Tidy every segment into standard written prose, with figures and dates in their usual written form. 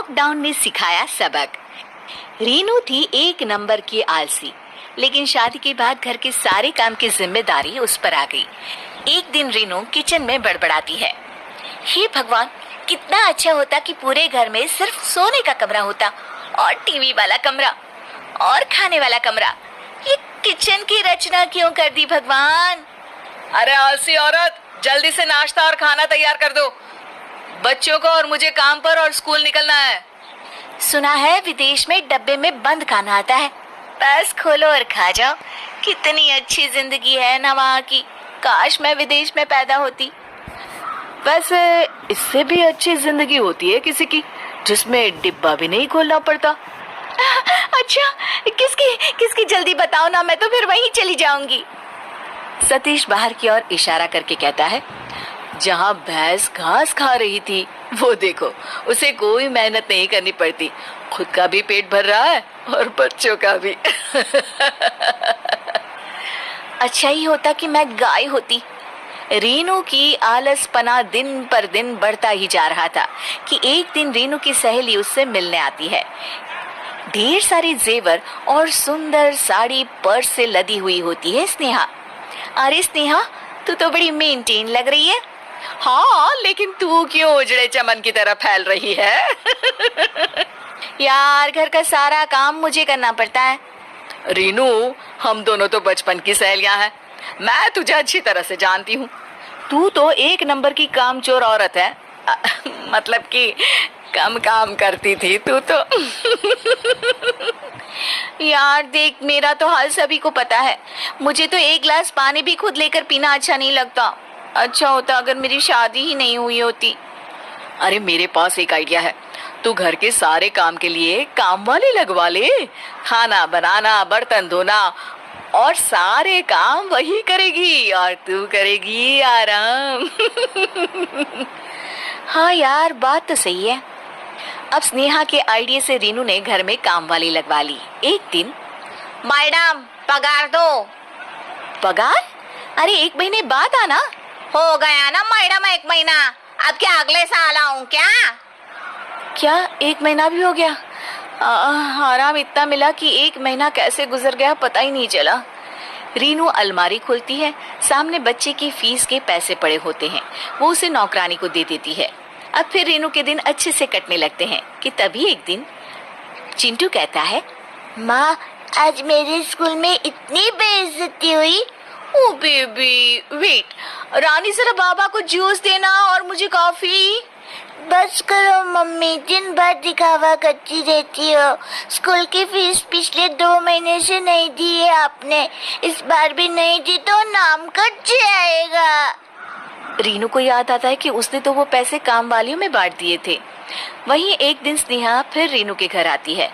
Lockdown ने सिखाया सबक। रीनू थी एक नंबर की आलसी, लेकिन शादी के बाद घर के सारे काम की जिम्मेदारी उस पर आ गई। एक दिन रीनू किचन में बड़बड़ाती है, हे भगवान, कितना अच्छा होता कि पूरे घर में सिर्फ सोने का कमरा होता और टीवी वाला कमरा और खाने वाला कमरा। ये किचन की रचना क्यों कर दी भगवान? अरे आलसी औरत, जल्दी से नाश्ता और खाना तैयार कर दो। बच्चों को और मुझे काम पर और स्कूल निकलना है। सुना है विदेश में डब्बे में बंद खाना आता है, बस खोलो और खा जाओ। कितनी अच्छी जिंदगी है ना वहाँ की, काश मैं विदेश में पैदा होती। वैसे इससे भी अच्छी जिंदगी होती है किसी की, जिसमें डिब्बा भी नहीं खोलना पड़ता। अच्छा, किसकी जल्दी बताओ ना, मैं तो फिर वहीं चली जाऊंगी। सतीश बाहर की ओर इशारा करके कहता है, जहाँ भैंस घास खा रही थी वो देखो, उसे कोई मेहनत नहीं करनी पड़ती, खुद का भी पेट भर रहा है और बच्चों का भी। अच्छा ही होता कि मैं गाय होती। रीनू की आलसपना दिन पर दिन बढ़ता ही जा रहा था कि एक दिन रीनू की सहेली उससे मिलने आती है। ढेर सारे जेवर और सुंदर साड़ी पर्स से लदी हुई होती है स्नेहा। अरे स्नेहा, तू तो बड़ी मेंटेन लग रही है। हाँ, लेकिन तू क्यों उजड़े चमन की तरह फैल रही है? यार, घर का सारा काम मुझे करना पड़ता है। रीनू, हम दोनों तो बचपन की सहेलियां हैं, मैं तुझे अच्छी तरह से जानती हूँ। तू तो एक नंबर की कामचोर औरत है। मतलब कि कम काम करती थी तू तो। यार देख, मेरा तो हाल सभी को पता है। मुझे तो एक गिलास पानी भी खुद लेकर पीना अच्छा नहीं लगता। अच्छा होता अगर मेरी शादी ही नहीं हुई होती। अरे मेरे पास एक आइडिया है, तू घर के सारे काम के लिए काम वाले लगवा ले। खाना बनाना, बर्तन धोना और सारे काम वही करेगी और तू करेगी आराम। हाँ यार, बात तो सही है। अब स्नेहा के आइडिया से रीनू ने घर में काम वाली लगवा ली। एक दिन, मैडम पगार दो। पगार? अरे 1 महीने बाद आना। हो गया ना मैडम 1 महीना, अब क्या अगले साल आऊं क्या? क्या 1 महीना भी हो गया? आराम इतना मिला कि 1 महीना कैसे गुजर गया पता ही नहीं चला। रीनू अलमारी खोलती है, सामने बच्चे की फीस के पैसे पड़े होते हैं, वो उसे नौकरानी को दे देती है। अब फिर रीनू के दिन अच्छे से कटने लगते हैं कि तभी एक दिन चिंटू कहता है, माँ, आज मेरे स्कूल में इतनी बेइज्जती हुई। ओ बेबी वेट, रानी जरा बाबा को जूस देना और मुझे कॉफी। बस करो मम्मी, दिन भर दिखावा करती रहती हो। स्कूल की फीस पिछले 2 महीने से नहीं दी है आपने, इस बार भी नहीं दी तो नाम कट जाएगा। रीनू को याद आता है कि उसने तो वो पैसे काम वालियों में बांट दिए थे। वहीं एक दिन स्नेहा फिर रीनू के घर आती है।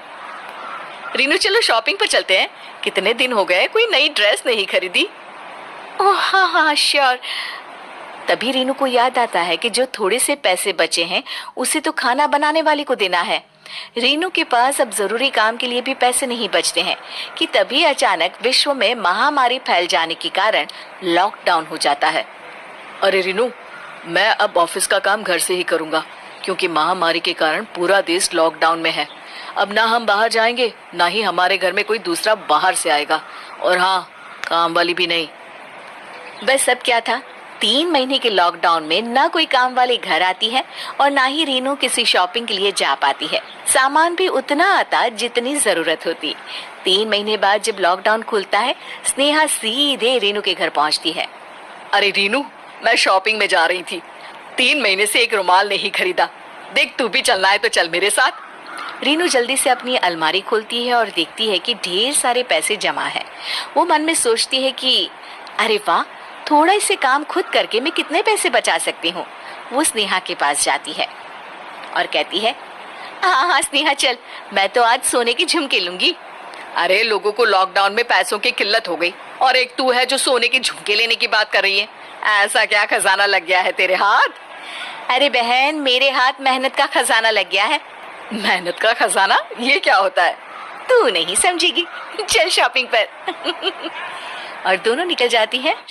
रीनू, चलो शॉपिंग पर चलते हैं, कितने दिन हो गए कोई नई ड्रेस नहीं खरीदी। ओह हाँ, श्योर। तभी रीनू को याद आता है कि जो थोड़े से पैसे बचे हैं उसे तो खाना बनाने वाली को देना है। रीनू के पास अब जरूरी काम के लिए भी पैसे नहीं बचते हैं कि तभी अचानक विश्व में महामारी फैल जाने के कारण लॉकडाउन हो जाता है। अरे रीनू, मैं अब ऑफिस का काम घर से ही करूंगा, क्योंकि महामारी के कारण पूरा देश लॉकडाउन में है। अब ना हम बाहर जाएंगे, ना ही हमारे घर में कोई दूसरा बाहर से आएगा, और हाँ, काम वाली भी नहीं। बस सब क्या था, 3 महीने के लॉकडाउन में ना कोई काम वाली घर आती है और ना ही रीनू किसी शॉपिंग के लिए जा पाती है। सामान भी उतना आता जितनी जरूरत होती। 3 महीने बाद जब लॉकडाउन खुलता है, स्नेहा सीधे रीनू के घर पहुंचती है। अरे रीनू, मैं शॉपिंग में जा रही थी, 3 महीने से एक रुमाल नहीं खरीदा। देख, तू भी चलना है तो चल मेरे साथ। रीनू जल्दी से अपनी अलमारी खोलती है और देखती है कि ढेर सारे पैसे जमा है। वो मन में सोचती है कि अरे वाह, थोड़ा से काम खुद करके मैं कितने पैसे बचा सकती हूँ। वो स्नेहा के पास जाती है और कहती है, हाँ स्नेहा चल, मैं तो आज सोने की झुमके लूंगी। अरे लोगों को लॉकडाउन में पैसों की किल्लत हो गई और एक तू है जो सोने की झुमके लेने की बात कर रही है। ऐसा क्या खजाना लग गया है तेरे हाथ? अरे बहन, मेरे हाथ मेहनत का खजाना लग गया है। मेहनत का खजाना? ये क्या होता है? तू नहीं समझेगी, चल शॉपिंग पर। और दोनों निकल जाती है